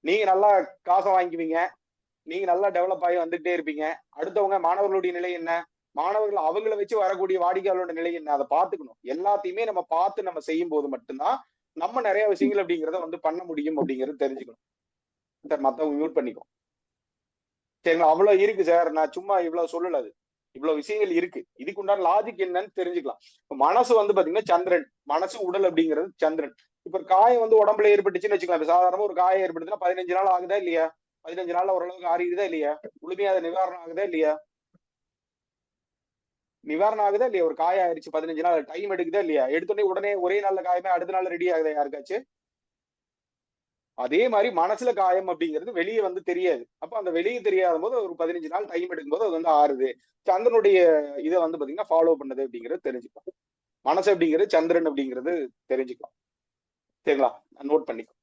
நீங்க நல்லா காசை வாங்கிக்குவீங்க, நீங்க நல்லா டெவலப் ஆகி வந்துகிட்டே இருப்பீங்க. அடுத்தவங்க மாணவர்களுடைய நிலை என்ன, மாணவர்கள் அவங்கள வச்சு வரக்கூடிய வாடிக்கையாளரோட நிலை என்ன, அதை பார்த்துக்கணும். எல்லாத்தையுமே நம்ம பார்த்து நம்ம செய்யும் போது மட்டும்தான் நம்ம நிறைய விஷயங்கள் அப்படிங்கிறத வந்து பண்ண முடியும் அப்படிங்கிறது தெரிஞ்சுக்கணும். சார் மத்தவங்க மியூட் பண்ணிக்கோ. சரிங்களா, அவ்வளவு இருக்கு சார். நான் சும்மா இவ்வளவு சொல்லல. அது இவ்வளவு விஷயங்கள் இருக்கு. இதுக்கு உண்டான லாஜிக் என்னன்னு தெரிஞ்சுக்கலாம். இப்ப மனசு வந்து பாத்தீங்கன்னா சந்திரன், மனசு உடல் அப்படிங்கிறது சந்திரன். இப்ப ஒரு காயம் வந்து உடம்புல ஏற்பட்டுச்சுன்னு வச்சுக்கலாம். சாதாரணமா ஒரு காயம் ஏற்படுத்துனா 15 நாள் ஆகுதா இல்லையா? 15 நாள்ல ஓரளவுக்கு ஆறிடுதா இல்லையா? முழுமையா அது நிவாரணம் ஆகுதா இல்லையா? நிவாரணம் ஆகுதா இல்லையா? ஒரு காயம் ஆயிடுச்சு 15 நாள் டைம் எடுக்குதா இல்லையா? எடுத்தோடனே உடனே ஒரே நாள்ல காயமே அடுத்த நாள் ரெடி ஆகுதா யாருக்காச்சும்? அதே மாதிரி மனசுல காயம் அப்படிங்கிறது வெளியே வந்து தெரியாது. அப்ப அந்த வெளியே தெரியாத போது ஒரு 15 நாள் டைம் எடுக்கும்போது அது வந்து ஆறுது. சந்திரனுடைய இதை வந்து பாத்தீங்கன்னா ஃபாலோ பண்ணுது அப்படிங்கிறது தெரிஞ்சுக்கலாம். மனசு அப்படிங்கிறது சந்திரன் அப்படிங்கிறது தெரிஞ்சுக்கலாம். சரிங்களா, நோட் பண்ணிக்கோ.